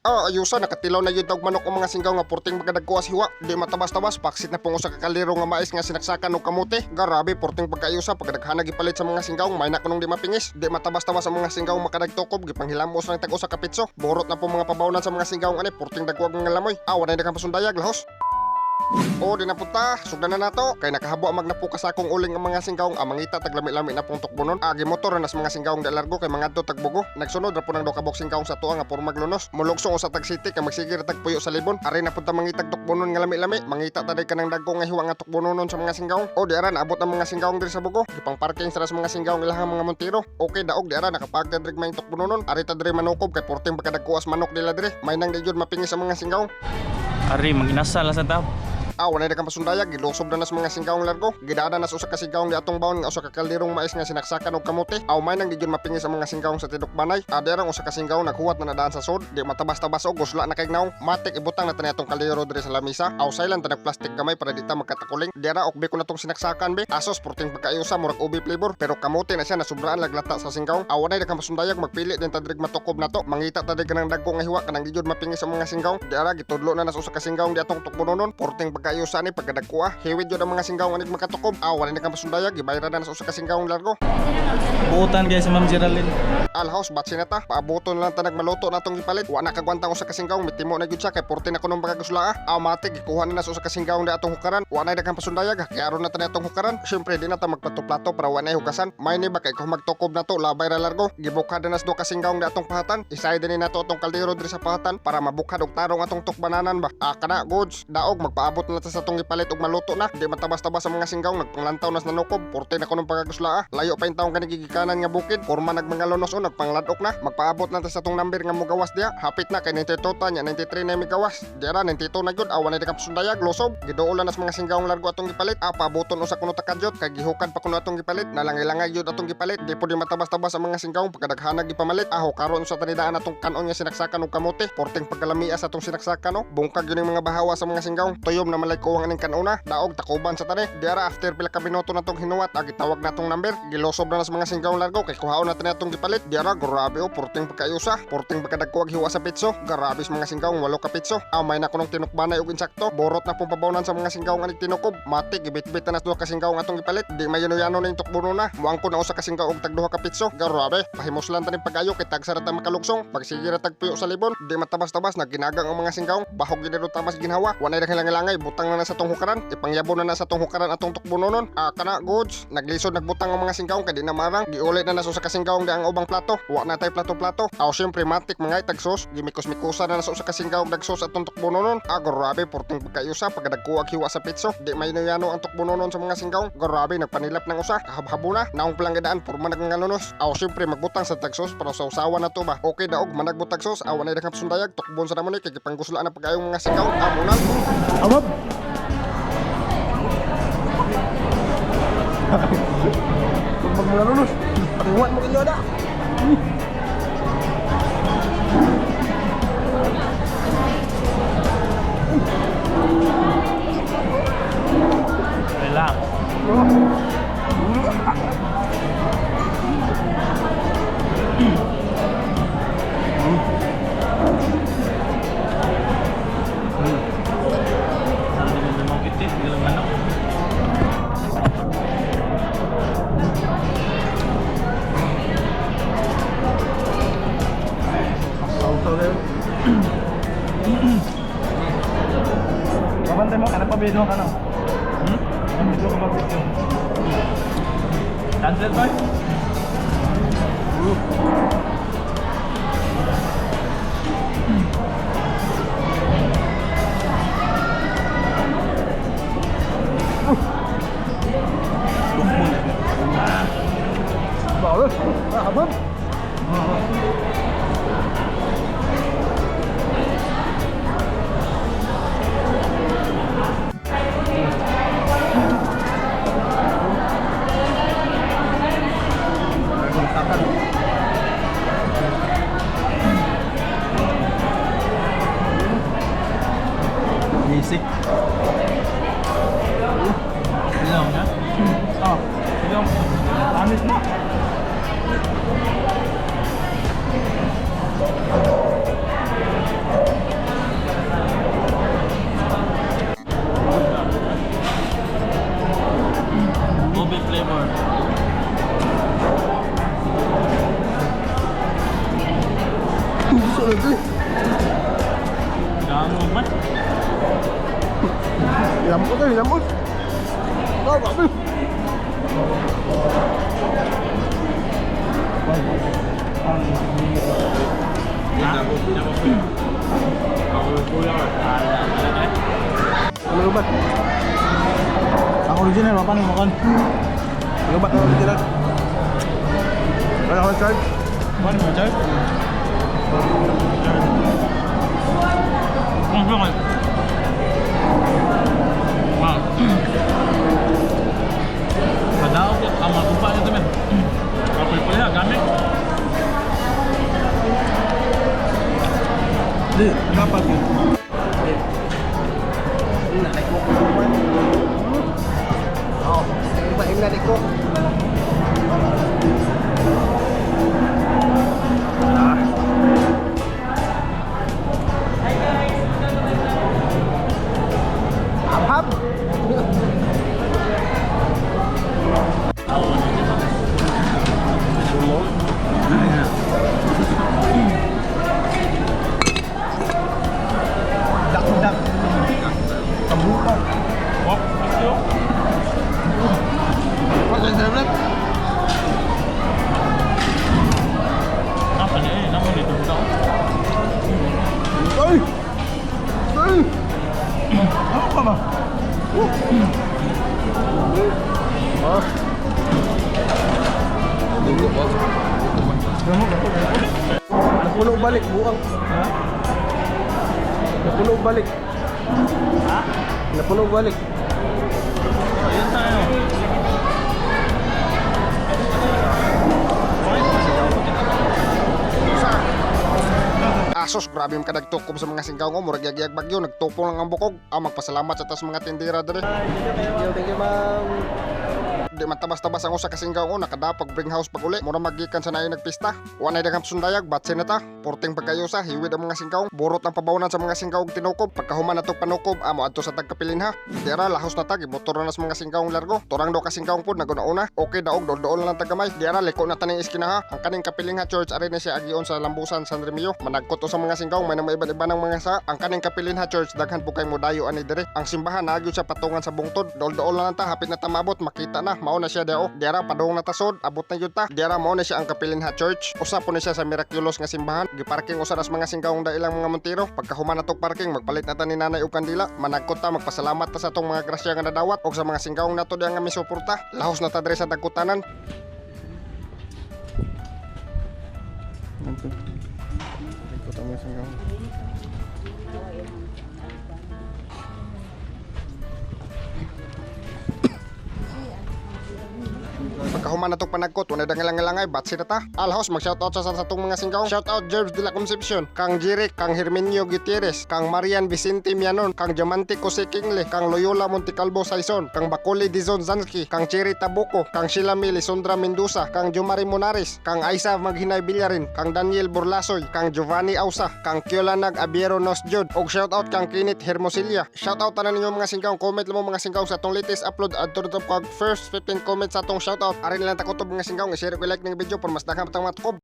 Ayusa nakatilaw na yun tawag manok ang mga singgaw nga porting magkadagkuas hiwa. Di matabas-tabas paksit na pong usa ka kaliro nga mais nga sinaksakan og kamote. Garabi porting pagkaayusa pagkadaghanag gipalit sa mga singgaw may na kunong di mapingis. Di matabas-tabas ang mga singgaw makadagtukob gipanghilamos lang tag usa ka pitso. Borot na po mga pabawnan sa mga singgaw ani porting dagwag nga lamoy. Wala na kang pasundayag lahos. Di na punta, sugdan na nato. Kay nakahabo ang magnapuka sa akong uling ang mga singgaong mangita taglami-lami na pong tukbonon. Agi motor na sa mga singgaong dalargo kay mga to tagbugo. Nagsunod ra po ng dokabok singgaong sa tuwa nga puro maglunos. Mulugsong sa tag city kay magsigir tagpuyo sa libon. Ari na punta mangitag tukbonon nga lami-lami. Mangita taday kanang dagko nga hiwa nga tukbononon sa mga singgaong. Di ara naabot ang mga singgaong diri sa bugo. Gipang parking sa mga singgaong ilahang mga montiro. Okay daog di ara nakapagtad rig may tukbononon. Ari ta diri manukob kay porting pagkadagkuas manok nila diri. May nang di jud mapingis sa mga singgaong. Ari manginasal sa tao. Wala na kang pasundayag, gilusob na nas mga singgaong largo. Gidada nas usa ka singgaong di atong baon nga usa ka kalirong mais nga sinaksakan og kamote. May nang di jud mapingis sa mga singgaong sa tidok banay. Derang usa ka singgaong naghuwat na nadaan sa sod, di matabas-tabas og gusla na kay naong. Matik ibutang na tani atong kaliro diri sa lamisa. Silent ta plastic gamay para di ta magkatakuling. Dera okbe ko na tong sinaksakan be. Asos porting pagkayusa murag ubi flavor, pero kamote na siya nasubraan laglata sa singgaong. Wala na kang pasundayag, magpili din ta diri matukob nato. Mangita ta diri kanang dagko nga hiwa kanang di jud mapingis sa mga singgaong. Dera gitudlo na nas usa ka singgaong di atong tukbononon. Porting pagkayusa ni pagkadag hiwid yun ang mga singgaong anig makatukob. Wala na kang pasundayag, ibayra na sa usa ka singgaong largo. Buutan guys si Ma'am Geraldine. Alhaus batsi na ta, paabuton lang ta nagmaluto natong gipalit. Wa na kagwantang usa ka singgaong mitimo na gyud siya kay porte na kunong pagkaguslaa. Matik gikuha na sa usa ka singgaong da atong hukaran. Wa na kang pasundayag, kay aron na ta atong hukaran. Syempre di na ta magplato-plato para wa na hugasan. May ni ba kay kung magtukob na to labay ra largo. Gibukad na nas do ka singgaong da atong pahatan. Isay din nato atong kaldero diri sa pahatan para mabukad og tarong atong tukbananan ba. Kana goods, daog magpaabot na ta sa atong gipalit og maluto na. Di matabas-tabas sa mga singgaong nagpanglantaw nas nanukob. Porte na kunong pagkaguslaa. Layo pa yung taong kanigigikanan nga bukid. Porma nagmangalunos o nagpangladok na. Magpaabot na ta sa atong number nga mugawas diya. Hapit na kay 92 ta nya 93 na migawas. Diara 92 na gyud. Awan na di kapsundayag losob. Giduol na sa mga singgaong largo atong gipalit. Paaboton usa kuno takadyot kay gihukad pa kuno atong gipalit. Nalangilangay gyud atong gipalit. Di po di matabas-tabas sa mga singgaong pagkadaghanag gipamalit. Karon sa tanidaan atong kanon nga sinaksakan og kamote. Porteng pagkalamias atong sinaksakan bungkag yun yung mga bahawa sa mga singgaong. Tuyom na malay kuwang aning kanuna. Daog takuban sa tani. Diara after pila ka minuto natong hinuwat gitawag natong number. Gilosob na sa mga singgaong largo kay kuhaon natin atong gipalit. Diara grabe porting pagkayusa. Porting pagkadagkuwag hiwa sa pitso. Grabe sa mga singgaong 8 ka pitso. May na kunong tinukbanay og insakto. Borot na pong pabawnan sa mga singgaong aning tinukob. Matik gibit-bit na nas duha ka singgaong atong gipalit. Di mayano-yano na yung tukbuno na. Muang ko na usa ka singgaong og tagduha ka pitso. Grabe pahimos lang taning pagayo kay tagsara ta makalugsong. Pag sige ra tagpuyo sa libon. Di matabas-tabas naginagang ang mga singgaong. Bahog ginero tamas ginhawa. Wanay langilangay butang na sa tong hukaran. Ipangyabon na sa tong hukaran atong tukbunonon. Kana goods naglisod nagbutang ang mga singgaong kay di na marang. Giulit na naso sa kasinggaong di ang ubang plato. Wa na tay plato-plato. Syempre matik mga tagsos. Gimikos-mikusa na naso sa kasinggaong dagsos atong tukbunonon. Grabe porting pagkayusa pagkadagkuwag hiwa sa pitso. Di mayano ang tukbunonon sa mga singgaong. Grabe nagpanilap ng usa. Kahab-habo na. Naong palanggidaan purma nagngalunos. Syempre magbutang sa tagsos para sa usawa na to ba. Okay daog managbutag sos. Awan na dakang sundayag tukbon sa namon kay gipangguslaan na pagayong mga singgaong. Munal. Amab. Pag maglalulus, pag-iwan mo kinyo na. Relax. Kabantay mo, anak pa bino ka na. Dito ka mag-video. Cancel boy? Bagus. Abang. Basic. Ilaw na? Yung anis na. Ano man? Lambot na, lambot. Oh, babi. Ano ba? Ang original, apa nih makan? Ano ba ang original? Ano ang charge? Ano mo, Charles? Ang bakit? Wow. Padaw ko, ang magupa nito men. Kapag pala, gamit. Di, dapat yun. Oh, iba na ko. Hap. Dak-dak. Tambuka. Wap, ito. What's the difference? Apa ni? Nama ni tu tau. Ay! Ay! Ano ka ba? Napuno balik buang. Ha? Napuno balik. Ha? Napuno balik. Ayun tayo. Asos, grabe yung kadagtukob sa mga singkaw ko. Murag yag bagyo, nagtupo lang ang bukog. Magpasalamat sa tas mga tindira dere. Thank you, ma'am. Di man tabas-tabas ang usa ka singkaw ko, nakadapag bring house pag uli. Mura magikan sa naay nagpista. Wanay daghang sundayag, batse na ta. Porting pagkayusa, hiwid ang mga singkaw. Burot ang pabawnan sa mga singkaw og tinukob. Pagkahuman na tog panukob, amo adto sa tagkapilin ha. Dira lahos na tag, motor na sa mga singkaw largo. Torang do ka singkaw pud naguna-una. Okay daog dol-dol lang tagamay. Dira liko na taning iskina ha. Ang kaning kapiling ha church ari na siya agion sa Lambusan San Remilio. Managkot sa mga singkaw, may mga iba-iba ng mga sa. Ang kaning kapilin ha church daghan po kay modayo ani dire. Ang simbahan nagyo sa patungan sa bungtod. Dol-dol lang ta, hapit na tamabot, makita na. Mao na siya dao. Dira padung na tasod, abot na yun ta. Dira mao na siya ang kapilin ha church. Usa po na siya sa miraculous nga simbahan. Giparking usa nas mga singkawong dailang mga montero. Pagkahuman na tog parking, magpalit na ta ni nanay og kandila. Managkot ta, magpasalamat ta sa tong mga grasya nga nadawat og sa mga singkawong nato diha nga misuporta. Lahos na ta dire sa dagkutanan. Ikot ang mga singkawong. Pagkahuman na tong panagkot, wala dangalang-langay, batsi na ta. Alhaos, mag-shoutout sa tong mga singkaw. Shoutout Jerbs de la Concepcion, kang Jeric, kang Herminio Gutierrez, kang Marian Vicente Mianon, kang Diamante Jose Kingle, kang Loyola Monticalvo Saison, kang Bakoli Dizon Zansky, kang Cherry Tabuco, kang Sheila Melisondra Mendoza, kang Jomari Monares, kang Aisa Maghinay Villarin, kang Daniel Burlasoy, kang Giovanni Ausa, kang Kyolanag Abiero Nosjod, og shoutout kang Kenneth Hermosilla. Shoutout na ninyo mga singkaw, comment lang mo mga singkaw sa atong latest upload adto to kag first 15 comments sa atong shoutout. Ari lang takotob mga singkaw, i-share ko like ng video para mas daghang patang matukob.